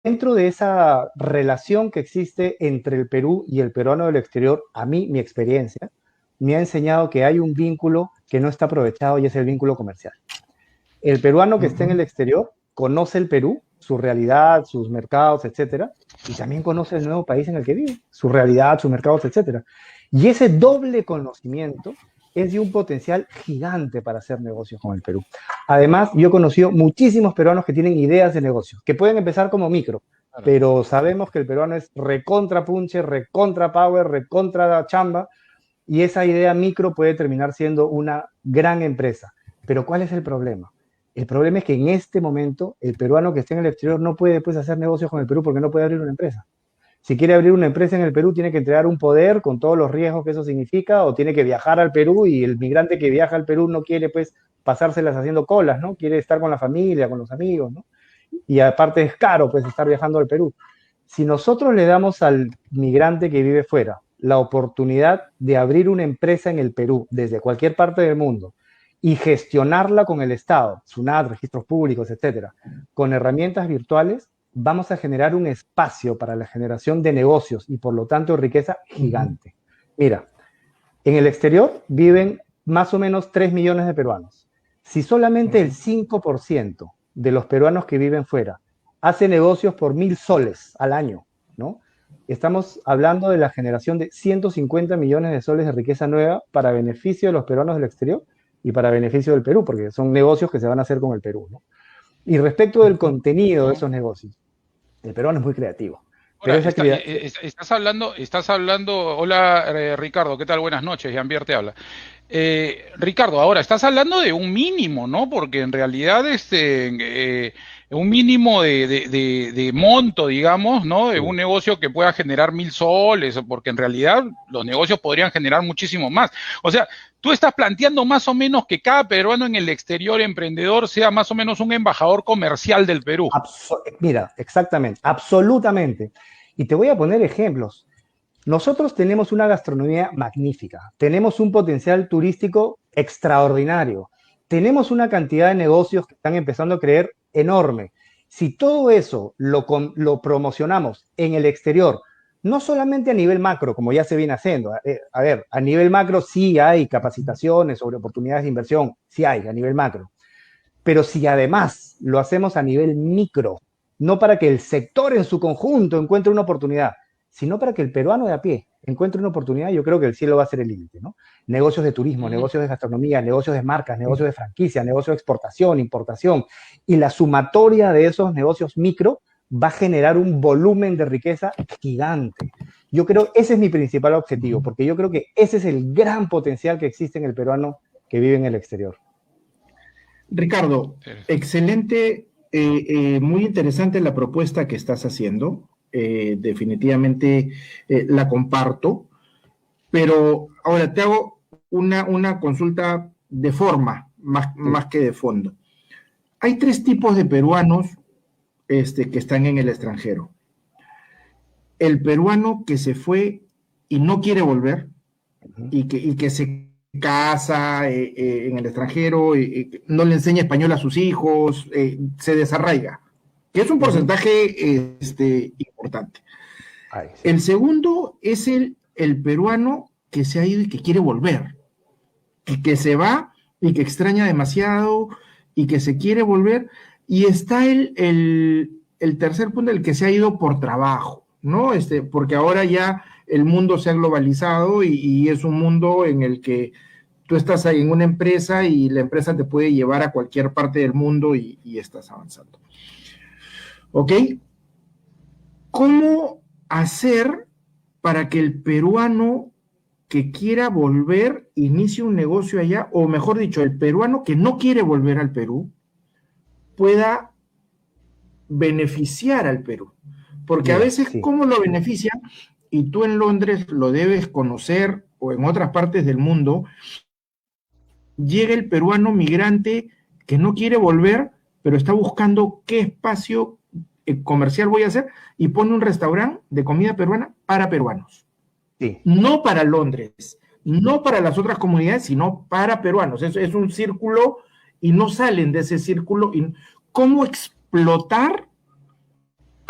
dentro de esa relación que existe entre el Perú y el peruano del exterior, a mí, mi experiencia, me ha enseñado que hay un vínculo que no está aprovechado y es el vínculo comercial. El peruano que está en el exterior conoce el Perú, su realidad, sus mercados, etcétera, y también conoce el nuevo país en el que vive, su realidad, sus mercados, etcétera. Y ese doble conocimiento es de un potencial gigante para hacer negocios con el Perú. Además, yo he conocido muchísimos peruanos que tienen ideas de negocios, que pueden empezar como micro, Claro. pero sabemos que el peruano es recontra punche, recontra power, recontra chamba, y esa idea micro puede terminar siendo una gran empresa. Pero ¿cuál es el problema? El problema es que en este momento el peruano que esté en el exterior no puede pues, hacer negocios con el Perú porque no puede abrir una empresa. Si quiere abrir una empresa en el Perú, tiene que entregar un poder con todos los riesgos que eso significa, o tiene que viajar al Perú, y el migrante que viaja al Perú no quiere pues pasárselas haciendo colas, ¿no? Quiere estar con la familia, con los amigos, ¿no? Y aparte es caro pues estar viajando al Perú. Si nosotros le damos al migrante que vive fuera la oportunidad de abrir una empresa en el Perú desde cualquier parte del mundo y gestionarla con el Estado, SUNAT, registros públicos, etcétera, con herramientas virtuales, vamos a generar un espacio para la generación de negocios y por lo tanto riqueza gigante. Mira, en el exterior viven más o menos 3 millones de peruanos. Si solamente el 5% de los peruanos que viven fuera hace negocios por 1.000 soles al año, ¿no? Estamos hablando de la generación de 150 millones de soles de riqueza nueva para beneficio de los peruanos del exterior y para beneficio del Perú, porque son negocios que se van a hacer con el Perú, ¿no? Y respecto del contenido de esos negocios, el peruano es muy creativo, pero Ahora, esa actividad... estás hablando, hola Ricardo, ¿qué tal? Buenas noches, Jean-Pierre te habla. Ricardo, ahora estás hablando de un mínimo, ¿no? Porque en realidad un mínimo de monto, digamos, ¿no? De un negocio que pueda generar 1.000 soles, porque en realidad los negocios podrían generar muchísimo más. O sea, tú estás planteando más o menos que cada peruano en el exterior emprendedor sea más o menos un embajador comercial del Perú. Mira, exactamente, absolutamente. Y te voy a poner ejemplos. Nosotros tenemos una gastronomía magnífica, tenemos un potencial turístico extraordinario, tenemos una cantidad de negocios que están empezando a creer enorme. Si todo eso lo promocionamos en el exterior, no solamente a nivel macro, como ya se viene haciendo, a ver, a nivel macro sí hay capacitaciones sobre oportunidades de inversión, sí hay a nivel macro, pero si además lo hacemos a nivel micro, no para que el sector en su conjunto encuentre una oportunidad, sino para que el peruano de a pie encuentre una oportunidad, yo creo que el cielo va a ser el límite, ¿no? Negocios de turismo, negocios de gastronomía, negocios de marcas, negocios de franquicia, negocios de exportación, importación, y la sumatoria de esos negocios micro va a generar un volumen de riqueza gigante. Yo creo, ese es mi principal objetivo, porque yo creo que ese es el gran potencial que existe en el peruano que vive en el exterior. Ricardo, excelente, muy interesante la propuesta que estás haciendo. Definitivamente la comparto, pero ahora te hago una consulta de forma más que de fondo. Hay 3 tipos de peruanos que están en el extranjero. El peruano que se fue y no quiere volver, y que se casa en el extranjero, no le enseña español a sus hijos, se desarraiga, que es un porcentaje importante. Ay, sí. El segundo es el peruano que se ha ido y que quiere volver, que se va y que extraña demasiado y que se quiere volver, y está el tercer punto, el que se ha ido por trabajo, ¿no? Porque ahora ya el mundo se ha globalizado y es un mundo en el que tú estás ahí en una empresa y la empresa te puede llevar a cualquier parte del mundo y estás avanzando. ¿Ok? ¿Cómo hacer para que el peruano que quiera volver inicie un negocio allá, o mejor dicho, el peruano que no quiere volver al Perú pueda beneficiar al Perú? Porque a veces, ¿cómo lo benefician? Y tú en Londres lo debes conocer, o en otras partes del mundo, llega el peruano migrante que no quiere volver, pero está buscando qué espacio comercial voy a hacer, y pone un restaurante de comida peruana para peruanos. Sí. No para Londres, no para las otras comunidades, sino para peruanos. Es un círculo y no salen de ese círculo. ¿Cómo explotar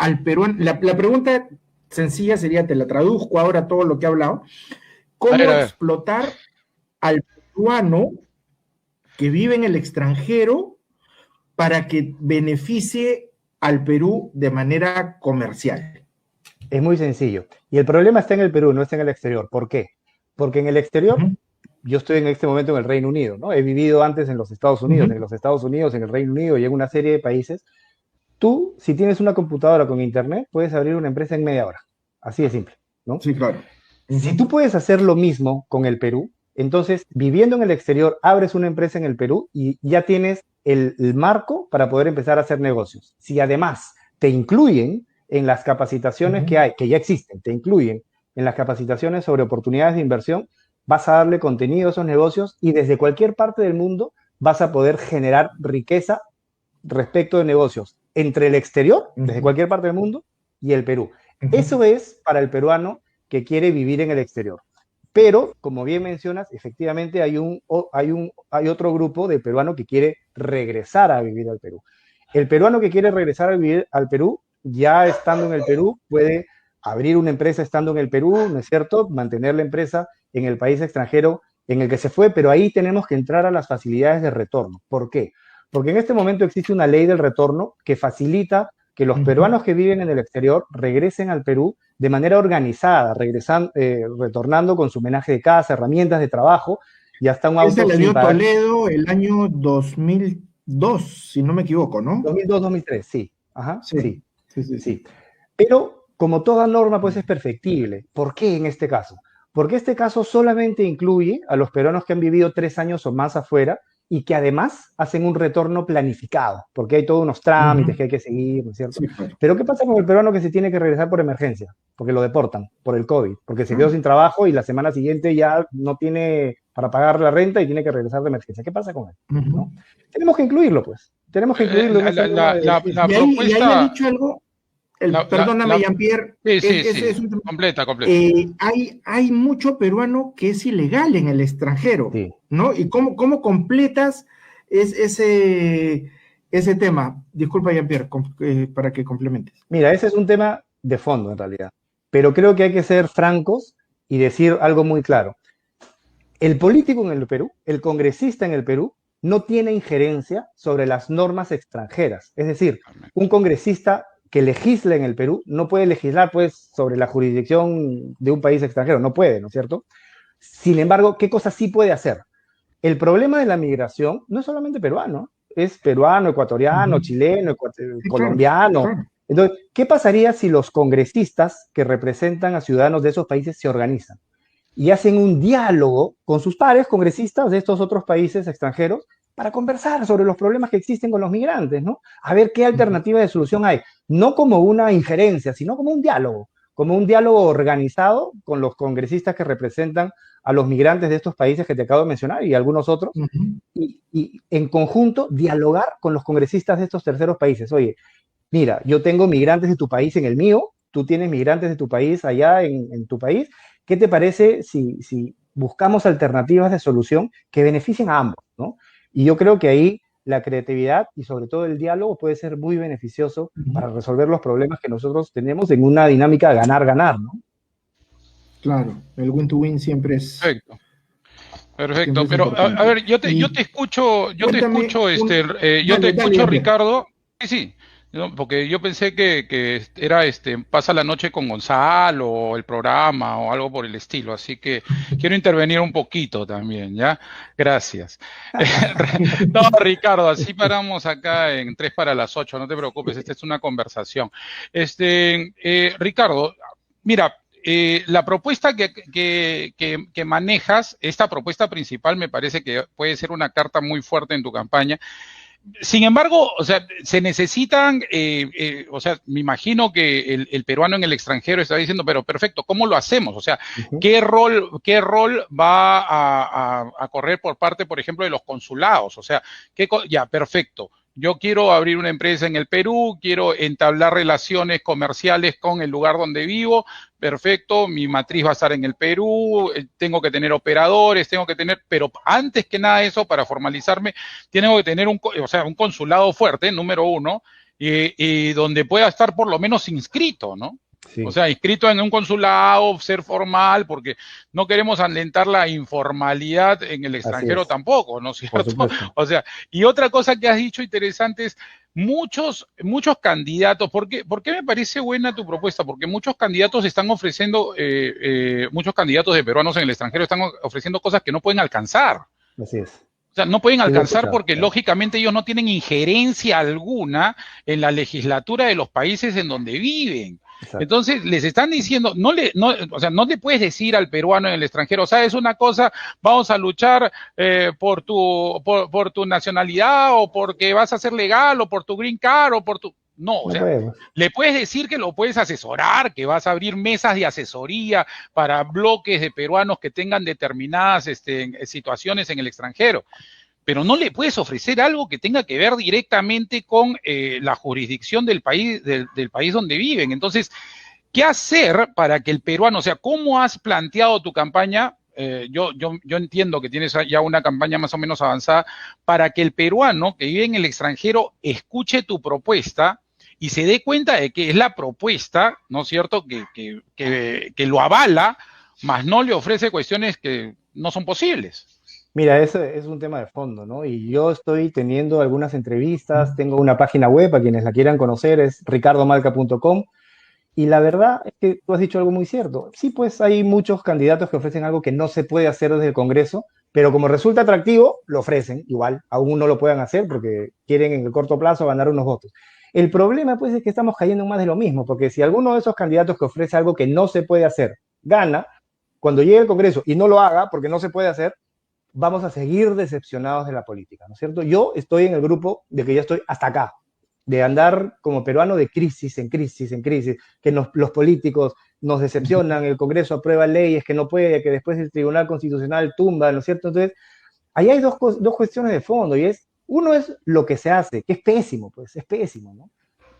al peruano? La pregunta sencilla sería, te la traduzco ahora todo lo que he hablado. ¿Cómo explotar al peruano que vive en el extranjero para que beneficie al Perú de manera comercial? Es muy sencillo. Y el problema está en el Perú, no está en el exterior. ¿Por qué? Porque en el exterior, yo estoy en este momento en el Reino Unido, ¿no? He vivido antes en los Estados Unidos, en los Estados Unidos, en el Reino Unido y en una serie de países. Tú, si tienes una computadora con internet, puedes abrir una empresa en media hora. Así de simple, ¿no? Sí, claro. Si tú puedes hacer lo mismo con el Perú, entonces, viviendo en el exterior, abres una empresa en el Perú y ya tienes el marco para poder empezar a hacer negocios. Si además te incluyen en las capacitaciones que hay, que ya existen, te incluyen en las capacitaciones sobre oportunidades de inversión, vas a darle contenido a esos negocios y desde cualquier parte del mundo vas a poder generar riqueza respecto de negocios entre el exterior, desde cualquier parte del mundo, y el Perú. Eso es para el peruano que quiere vivir en el exterior. Pero, como bien mencionas, efectivamente hay otro grupo de peruano que quiere regresar a vivir al Perú. El peruano que quiere regresar a vivir al Perú, ya estando en el Perú, puede abrir una empresa estando en el Perú, ¿no es cierto? Mantener la empresa en el país extranjero en el que se fue, pero ahí tenemos que entrar a las facilidades de retorno. ¿Por qué? Porque en este momento existe una ley del retorno que facilita que los peruanos que viven en el exterior regresen al Perú de manera organizada, retornando con su homenaje de casa, herramientas de trabajo y hasta un auto. Ese le dio Toledo el año 2002, si no me equivoco, ¿no? 2002-2003, sí. Ajá, sí. Pero como toda norma, pues es perfectible. ¿Por qué en este caso? Porque este caso solamente incluye a los peruanos que han vivido 3 años o más afuera y que además hacen un retorno planificado, porque hay todos unos trámites que hay que seguir, ¿no es cierto? Sí, claro. Pero ¿qué pasa con el peruano que se tiene que regresar por emergencia? Porque lo deportan, por el COVID, porque se quedó sin trabajo y la semana siguiente ya no tiene para pagar la renta y tiene que regresar de emergencia. ¿Qué pasa con él? ¿No? Tenemos que incluirlo, pues. Tenemos que incluirlo. La propuesta... Y ahí ha dicho algo... Perdóname, Jean-Pierre. Sí. Completa. Hay mucho peruano que es ilegal en el extranjero, ¿no? ¿Y cómo completas ese tema? Disculpa, Jean-Pierre, para que complementes. Mira, ese es un tema de fondo, en realidad. Pero creo que hay que ser francos y decir algo muy claro. El político en el Perú, el congresista en el Perú, no tiene injerencia sobre las normas extranjeras. Es decir, un congresista que legisla en el Perú no puede legislar, pues, sobre la jurisdicción de un país extranjero. No puede, ¿no es cierto? Sin embargo, ¿qué cosas sí puede hacer? El problema de la migración no es solamente peruano, es peruano, ecuatoriano, chileno, colombiano. Claro. Entonces, ¿qué pasaría si los congresistas que representan a ciudadanos de esos países se organizan y hacen un diálogo con sus pares congresistas de estos otros países extranjeros para conversar sobre los problemas que existen con los migrantes, ¿no? A ver qué alternativa de solución hay. No como una injerencia, sino como un diálogo organizado con los congresistas que representan a los migrantes de estos países que te acabo de mencionar y algunos otros, y en conjunto dialogar con los congresistas de estos terceros países. Oye, mira, yo tengo migrantes de tu país en el mío, tú tienes migrantes de tu país allá en tu país. ¿Qué te parece si buscamos alternativas de solución que beneficien a ambos, ¿no? Y yo creo que ahí la creatividad y sobre todo el diálogo puede ser muy beneficioso para resolver los problemas que nosotros tenemos en una dinámica de ganar-ganar, ¿no? Claro, el win-to-win siempre es... Perfecto, pero a ver, yo te escucho, Ricardo. Sí. No, porque yo pensé que era pasa la noche con Gonzalo o el programa o algo por el estilo, así que quiero intervenir un poquito también, ¿ya? Gracias. No, Ricardo, así paramos acá en 3 para las 8, no te preocupes, esta es una conversación. Ricardo, mira, la propuesta que manejas, esta propuesta principal me parece que puede ser una carta muy fuerte en tu campaña. Sin embargo, o sea, se necesitan, o sea, me imagino que el peruano en el extranjero está diciendo, pero perfecto, ¿cómo lo hacemos? O sea, ¿qué rol va a correr por parte, por ejemplo, de los consulados? O sea, ya, perfecto. Yo quiero abrir una empresa en el Perú, quiero entablar relaciones comerciales con el lugar donde vivo, perfecto, mi matriz va a estar en el Perú, tengo que tener operadores, pero antes que nada eso, para formalizarme, tengo que tener un consulado fuerte, número 1, y donde pueda estar por lo menos inscrito, ¿no? Sí. O sea, inscrito en un consulado, ser formal, porque no queremos alentar la informalidad en el extranjero tampoco, ¿no es cierto? O sea, y otra cosa que has dicho interesante es muchos candidatos. ¿Por qué me parece buena tu propuesta? Porque muchos candidatos están ofreciendo, muchos candidatos de peruanos en el extranjero están ofreciendo cosas que no pueden alcanzar. Así es. O sea, no pueden alcanzar porque lógicamente ellos no tienen injerencia alguna en la legislatura de los países en donde viven. Exacto. Entonces les están diciendo, o sea, no le puedes decir al peruano en el extranjero, ¿sabes una cosa? Vamos a luchar por tu nacionalidad, o porque vas a ser legal, o por tu green card, o por tu... No, o sea, le puedes decir que lo puedes asesorar, que vas a abrir mesas de asesoría para bloques de peruanos que tengan determinadas situaciones en el extranjero, pero no le puedes ofrecer algo que tenga que ver directamente con la jurisdicción del país, del país donde viven. Entonces, ¿qué hacer para que el peruano, o sea, cómo has planteado tu campaña? Yo entiendo que tienes ya una campaña más o menos avanzada para que el peruano que vive en el extranjero escuche tu propuesta y se dé cuenta de que es la propuesta, ¿no es cierto?, que lo avala, más no le ofrece cuestiones que no son posibles. Mira, eso es un tema de fondo, ¿no? Y yo estoy teniendo algunas entrevistas, tengo una página web, a quienes la quieran conocer, es ricardomalca.com, y la verdad es que tú has dicho algo muy cierto. Sí, pues hay muchos candidatos que ofrecen algo que no se puede hacer desde el Congreso, pero como resulta atractivo, lo ofrecen, igual, aún no lo puedan hacer porque quieren en el corto plazo ganar unos votos. El problema, pues, es que estamos cayendo en más de lo mismo, porque si alguno de esos candidatos que ofrece algo que no se puede hacer gana, cuando llegue al Congreso y no lo haga porque no se puede hacer, vamos a seguir decepcionados de la política, ¿no es cierto? Yo estoy en el grupo de que ya estoy hasta acá, de andar como peruano de crisis en crisis en crisis, que los políticos nos decepcionan, el Congreso aprueba leyes que no puede, que después el Tribunal Constitucional tumba, ¿no es cierto? Entonces, ahí hay dos cuestiones de fondo, y uno es lo que se hace, que es pésimo, pues, es pésimo, ¿no?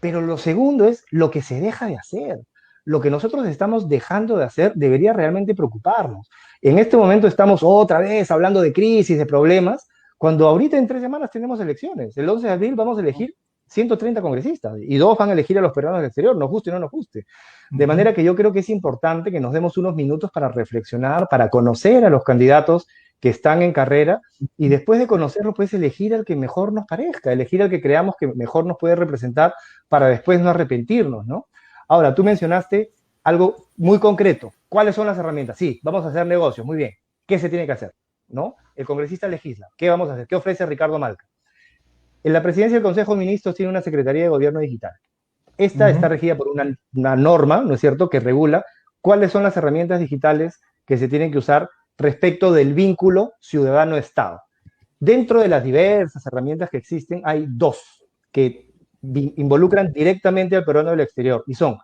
Pero lo segundo es lo que se deja de hacer. Lo que nosotros estamos dejando de hacer debería realmente preocuparnos. En este momento estamos otra vez hablando de crisis, de problemas, cuando ahorita en 3 semanas tenemos elecciones. El 11 de abril vamos a elegir 130 congresistas y 2 van a elegir a los peruanos del exterior, nos guste o no nos guste. De manera que yo creo que es importante que nos demos unos minutos para reflexionar, para conocer a los candidatos que están en carrera, y después de conocerlo, pues elegir al que mejor nos parezca, elegir al que creamos que mejor nos puede representar para después no arrepentirnos, ¿no? Ahora, tú mencionaste algo muy concreto. ¿Cuáles son las herramientas? Sí, vamos a hacer negocios, muy bien. ¿Qué se tiene que hacer? ¿No? El congresista legisla. ¿Qué vamos a hacer? ¿Qué ofrece Ricardo Malca? En la presidencia del Consejo de Ministros tiene una Secretaría de Gobierno Digital. Esta está regida por una norma, ¿no es cierto?, que regula cuáles son las herramientas digitales que se tienen que usar respecto del vínculo ciudadano-Estado. Dentro de las diversas herramientas que existen, hay 2 que involucran directamente al peruano del exterior, y son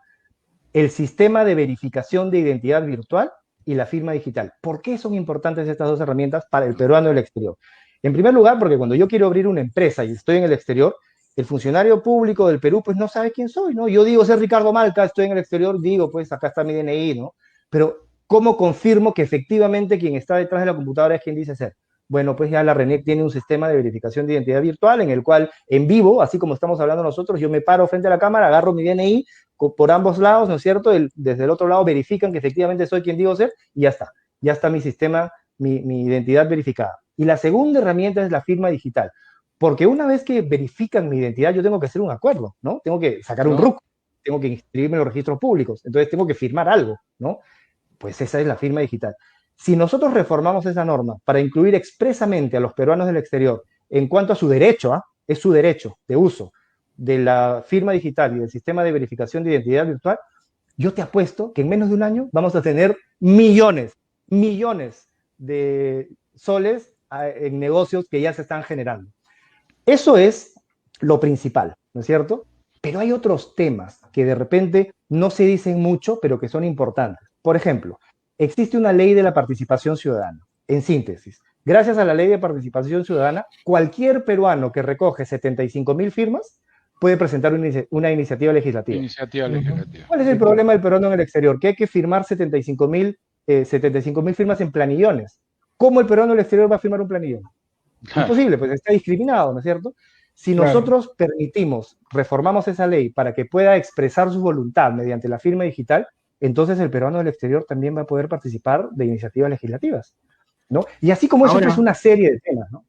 el sistema de verificación de identidad virtual y la firma digital. ¿Por qué son importantes estas 2 herramientas para el peruano del exterior? En primer lugar, porque cuando yo quiero abrir una empresa y estoy en el exterior, el funcionario público del Perú pues no sabe quién soy, ¿no? Yo digo ser Ricardo Malca, estoy en el exterior, digo pues acá está mi DNI, ¿no? Pero ¿cómo confirmo que efectivamente quien está detrás de la computadora es quien dice ser? Bueno, pues ya la RENIEC tiene un sistema de verificación de identidad virtual en el cual, en vivo, así como estamos hablando nosotros, yo me paro frente a la cámara, agarro mi DNI por ambos lados, ¿no es cierto? Desde el otro lado verifican que efectivamente soy quien digo ser y ya está mi sistema, mi identidad verificada. Y la segunda herramienta es la firma digital, porque una vez que verifican mi identidad, yo tengo que hacer un acuerdo, ¿no? Tengo que sacar un RUC, tengo que inscribirme en los registros públicos, entonces tengo que firmar algo, ¿no? Pues esa es la firma digital. Si nosotros reformamos esa norma para incluir expresamente a los peruanos del exterior en cuanto a su derecho, es su derecho de uso de la firma digital y del sistema de verificación de identidad virtual, yo te apuesto que en menos de un año vamos a tener millones de soles en negocios que ya se están generando. Eso es lo principal, ¿no es cierto? Pero hay otros temas que de repente no se dicen mucho, pero que son importantes. Por ejemplo, existe una ley de la participación ciudadana. En síntesis, gracias a la ley de participación ciudadana, cualquier peruano que recoge 75.000 firmas puede presentar una iniciativa legislativa. ¿Cuál es el problema del peruano en el exterior? Que hay que firmar 75.000 firmas en planillones. ¿Cómo el peruano del exterior va a firmar un planillón? Imposible, pues está discriminado, ¿no es cierto? Si nosotros permitimos, reformamos esa ley para que pueda expresar su voluntad mediante la firma digital, entonces el peruano del exterior también va a poder participar de iniciativas legislativas, ¿no? Y así como eso, pues una serie de temas, ¿no?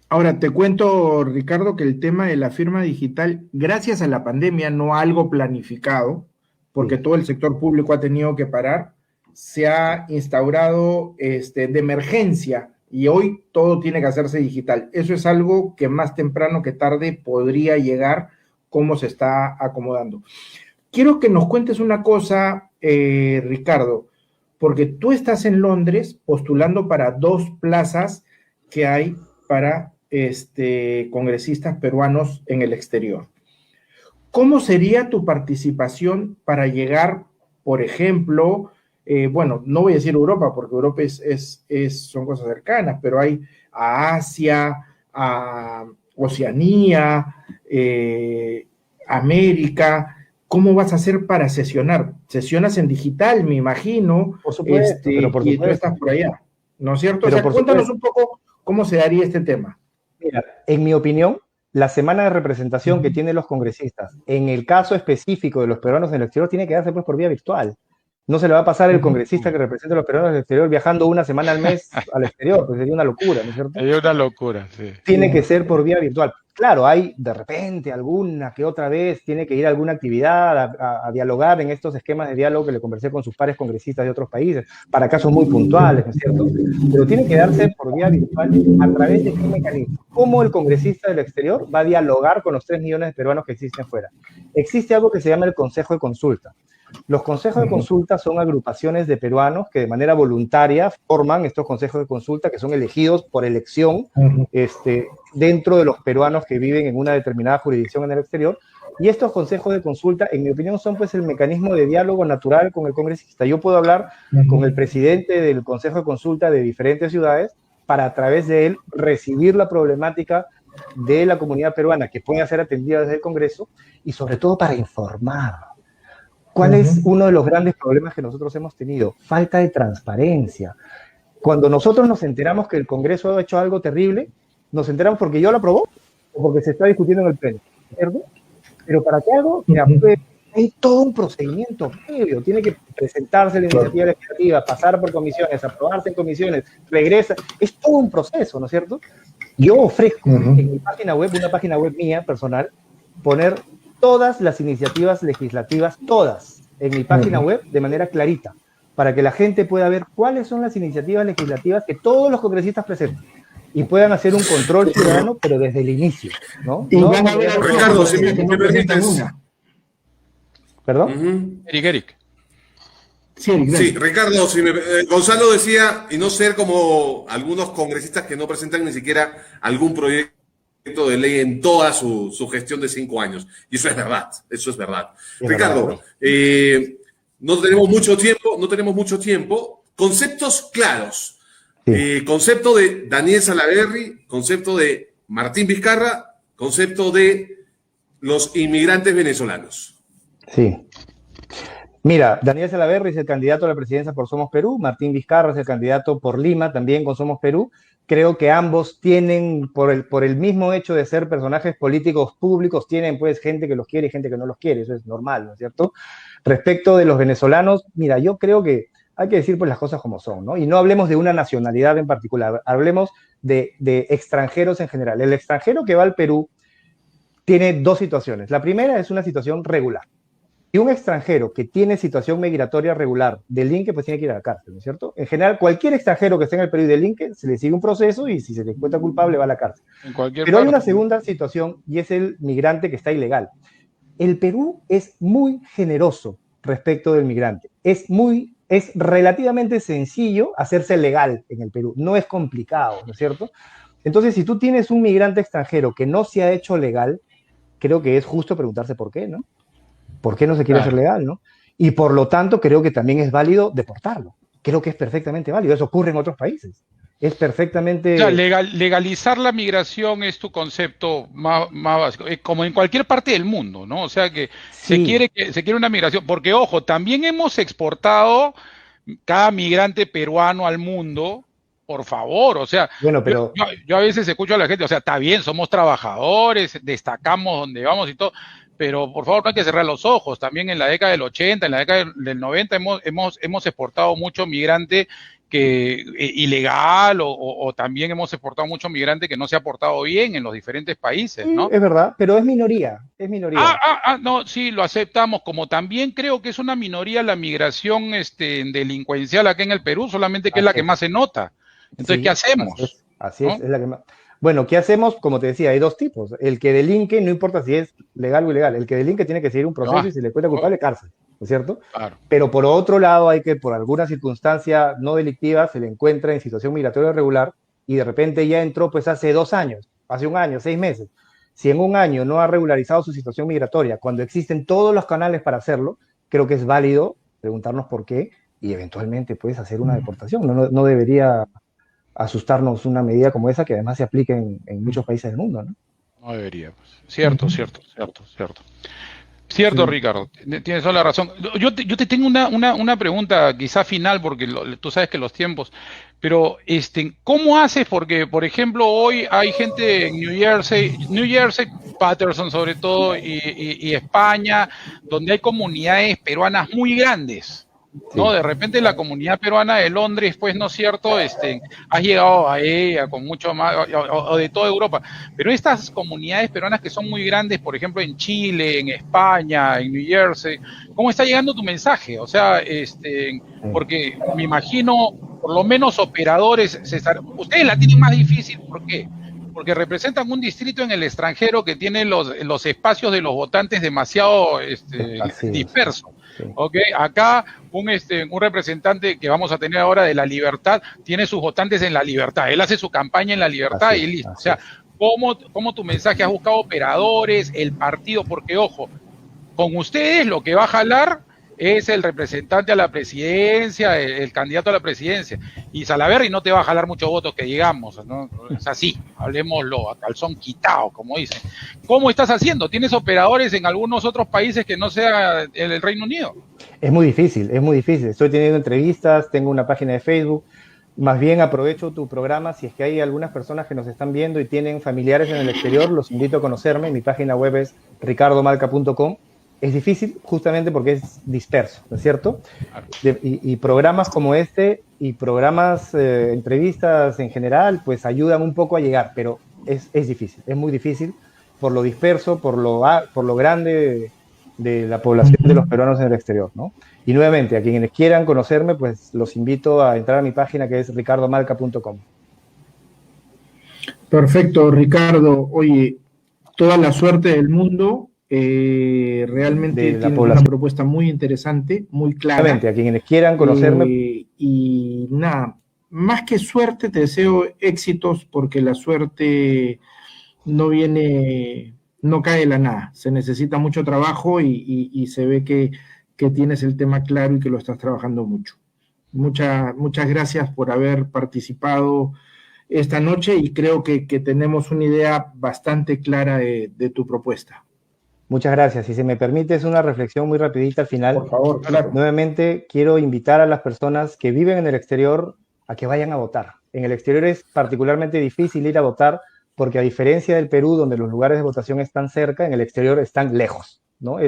Ahora, te cuento, Ricardo, que el tema de la firma digital, gracias a la pandemia, no algo planificado, porque todo el sector público ha tenido que parar, se ha instaurado de emergencia y hoy todo tiene que hacerse digital. Eso es algo que más temprano que tarde podría llegar, cómo se está acomodando. Quiero que nos cuentes una cosa, Ricardo, porque tú estás en Londres postulando para 2 plazas que hay para congresistas peruanos en el exterior. ¿Cómo sería tu participación para llegar, por ejemplo, bueno, no voy a decir Europa, porque Europa son cosas cercanas, pero hay a Asia, a Oceanía, América? ¿Cómo vas a hacer para sesionar? Sesionas en digital, me imagino, por supuesto, pero por y supuesto. tú estás por allá, ¿no es cierto? Pero o sea, cuéntanos un poco cómo se daría este tema. Mira, en mi opinión, la semana de representación que tienen los congresistas, en el caso específico de los peruanos en el exterior, tiene que darse pues por vía virtual. No se le va a pasar el congresista que representa a los peruanos en el exterior viajando una semana al mes al exterior, pues sería una locura, ¿no es cierto? Sería una locura, sí. Tiene que ser por vía virtual. Claro, hay de repente alguna que otra vez, tiene que ir a alguna actividad a dialogar en estos esquemas de diálogo que le conversé con sus pares congresistas de otros países, para casos muy puntuales, ¿no es cierto? Pero tiene que darse por vía virtual a través de qué mecanismo. ¿Cómo el congresista del exterior va a dialogar con los 3 millones de peruanos que existen fuera? Existe algo que se llama el Consejo de Consulta. Los consejos de consulta son agrupaciones de peruanos que de manera voluntaria forman estos consejos de consulta que son elegidos por elección dentro de los peruanos que viven en una determinada jurisdicción en el exterior. Y estos consejos de consulta, en mi opinión, son pues el mecanismo de diálogo natural con el congresista. Yo puedo hablar con el presidente del consejo de consulta de diferentes ciudades para a través de él recibir la problemática de la comunidad peruana que puede ser atendida desde el Congreso y sobre todo para informar. ¿Cuál es uno de los grandes problemas que nosotros hemos tenido? Falta de transparencia. Cuando nosotros nos enteramos que el Congreso ha hecho algo terrible, nos enteramos porque yo lo aprobó o porque se está discutiendo en el pleno, ¿cierto? Pero para qué hago, mira, hay todo un procedimiento previo. Tiene que presentarse la iniciativa legislativa, pasar por comisiones, aprobarse en comisiones, regresa. Es todo un proceso, ¿no es cierto? Yo ofrezco en mi página web, una página web mía personal, poner todas las iniciativas legislativas, todas, en mi página web de manera clarita, para que la gente pueda ver cuáles son las iniciativas legislativas que todos los congresistas presentan y puedan hacer un control ciudadano, pero desde el inicio, ¿no? Y van a ver, Ricardo, si me permites. ¿Perdón? Eric. Sí, Ricardo, Gonzalo decía, y no ser como algunos congresistas que no presentan ni siquiera algún proyecto de ley en toda su gestión de 5 años. Y eso es verdad, Ricardo, no tenemos mucho tiempo. Conceptos claros. Sí. Concepto de Daniel Salaverry, concepto de Martín Vizcarra, concepto de los inmigrantes venezolanos. Sí. Mira, Daniel Salaverry es el candidato a la presidencia por Somos Perú, Martín Vizcarra es el candidato por Lima, también con Somos Perú. Creo que ambos tienen, por el mismo hecho de ser personajes políticos públicos, tienen pues gente que los quiere y gente que no los quiere, eso es normal, ¿no es cierto? Respecto de los venezolanos, mira, yo creo que hay que decir pues las cosas como son, ¿no? Y no hablemos de una nacionalidad en particular, hablemos de extranjeros en general. El extranjero que va al Perú tiene 2 situaciones. La primera es una situación regular. Y un extranjero que tiene situación migratoria regular delinque, pues tiene que ir a la cárcel, ¿no es cierto? En general, cualquier extranjero que esté en el Perú y delinque, se le sigue un proceso y si se le encuentra culpable va a la cárcel. Pero hay una segunda situación y es el migrante que está ilegal. El Perú es muy generoso respecto del migrante. Es relativamente sencillo hacerse legal en el Perú. No es complicado, ¿no es cierto? Entonces, si tú tienes un migrante extranjero que no se ha hecho legal, creo que es justo preguntarse por qué, ¿no? ¿Por qué no se quiere hacer legal, no? Y por lo tanto, creo que también es válido deportarlo. Creo que es perfectamente válido. Eso ocurre en otros países. Es perfectamente... O sea, legalizar la migración es tu concepto más básico, como en cualquier parte del mundo, ¿no? O sea, que sí. se quiere una migración. Porque, ojo, también hemos exportado cada migrante peruano al mundo, por favor, o sea, bueno, pero yo a veces escucho a la gente, o sea, está bien, somos trabajadores, destacamos donde vamos y todo, pero por favor no hay que cerrar los ojos. También en la década del 80, en la década del 90 hemos exportado mucho migrante que ilegal o también hemos exportado mucho migrante que no se ha portado bien en los diferentes países, ¿no? es verdad, pero es minoría, es minoría. No, sí, lo aceptamos, como también creo que es una minoría la migración delincuencial acá en el Perú, solamente que es la que más se nota. Entonces, sí, ¿qué hacemos? Así es la que más... Bueno, ¿qué hacemos? Como te decía, hay dos tipos. El que delinque, no importa si es legal o ilegal, el que delinque tiene que seguir un proceso y si le encuentra culpable, cárcel, ¿no es cierto? Claro. Pero por otro lado, hay que por alguna circunstancia no delictiva se le encuentra en situación migratoria irregular y de repente ya entró pues hace 2 años, hace 1 año, 6 meses. Si en 1 año no ha regularizado su situación migratoria, cuando existen todos los canales para hacerlo, creo que es válido preguntarnos por qué y eventualmente puedes hacer una deportación. No debería asustarnos una medida como esa que además se aplica en muchos países del mundo, ¿no? No debería. Pues. Cierto. Cierto, sí. Ricardo, tienes toda la razón. Yo te tengo una pregunta quizá final, porque tú sabes que los tiempos, pero ¿cómo haces? Porque, por ejemplo, hoy hay gente en New Jersey, Patterson sobre todo, y España, donde hay comunidades peruanas muy grandes. ¿No? Sí. De repente la comunidad peruana de Londres, pues, ¿no es cierto? Has llegado a ella con mucho más, o de toda Europa, pero estas comunidades peruanas que son muy grandes, por ejemplo, en Chile, en España, en New Jersey, ¿cómo está llegando tu mensaje? O sea, porque me imagino, por lo menos operadores, ustedes la tienen más difícil, ¿por qué? Porque representan un distrito en el extranjero que tiene los espacios de los votantes demasiado dispersos. Okay. Acá un representante que vamos a tener ahora de La Libertad tiene sus votantes en La Libertad, él hace su campaña en La Libertad y listo. O sea, ¿cómo tu mensaje has buscado operadores, el partido? Porque ojo, con ustedes lo que va a jalar es el representante a la presidencia, el candidato a la presidencia, y Salaverry no te va a jalar muchos votos que digamos, ¿no? Es así, hablemoslo a calzón quitado, como dicen. ¿Cómo estás haciendo? ¿Tienes operadores en algunos otros países que no sea el Reino Unido? Es muy difícil. Estoy teniendo entrevistas, tengo una página de Facebook. Más bien aprovecho tu programa, si es que hay algunas personas que nos están viendo y tienen familiares en el exterior, los invito a conocerme. Mi página web es ricardomalca.com. Es difícil justamente porque es disperso, ¿no es cierto? Y programas como este y programas, entrevistas en general, pues ayudan un poco a llegar, pero es difícil, es muy difícil por lo disperso, por lo grande de la población de los peruanos en el exterior, ¿no? Y nuevamente, a quienes quieran conocerme, pues los invito a entrar a mi página que es ricardomalca.com. Perfecto, Ricardo. Oye, toda la suerte del mundo. Realmente tiene una propuesta muy interesante, muy clara. A quienes quieran conocerme. Y nada, más que suerte, te deseo éxitos, porque la suerte no cae de la nada. Se necesita mucho trabajo y se ve que tienes el tema claro y que lo estás trabajando mucho. Muchas gracias por haber participado esta noche y creo que tenemos una idea bastante clara de tu propuesta. Muchas gracias. Si se me permite, es una reflexión muy rapidita al final. Por favor, claro. Nuevamente, quiero invitar a las personas que viven en el exterior a que vayan a votar. En el exterior es particularmente difícil ir a votar porque, a diferencia del Perú, donde los lugares de votación están cerca, en el exterior están lejos, ¿no?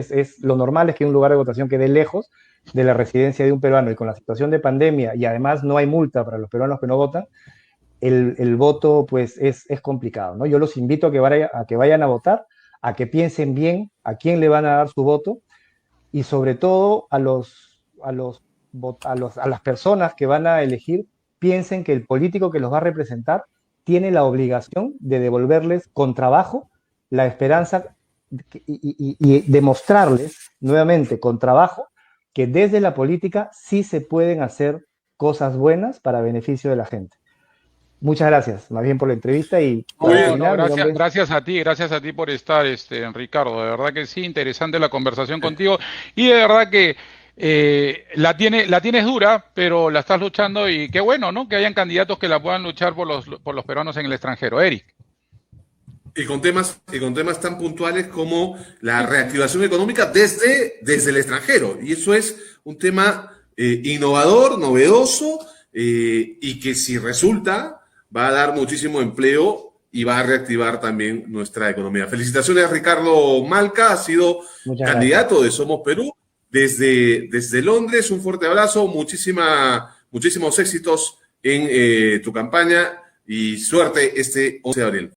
Lo normal es que un lugar de votación quede lejos de la residencia de un peruano, y con la situación de pandemia, y además no hay multa para los peruanos que no votan, el voto pues es complicado, ¿no? Yo los invito a que vayan a votar, a que piensen bien a quién le van a dar su voto y sobre todo a las personas que van a elegir, piensen que el político que los va a representar tiene la obligación de devolverles con trabajo la esperanza y demostrarles nuevamente con trabajo que desde la política sí se pueden hacer cosas buenas para beneficio de la gente. Muchas gracias, más bien por la entrevista y... Gracias a ti por estar, Ricardo, de verdad que sí, interesante la conversación contigo y de verdad que la tienes dura, pero la estás luchando y qué bueno, ¿no? Que hayan candidatos que la puedan luchar por los peruanos en el extranjero. Eric. Y con temas tan puntuales como la reactivación económica desde el extranjero. Y eso es un tema innovador, novedoso, y que si resulta va a dar muchísimo empleo y va a reactivar también nuestra economía. Felicitaciones, Ricardo Malca, ha sido candidato de Somos Perú desde Londres. Un fuerte abrazo, muchísimos éxitos en tu campaña y suerte este 11 de abril.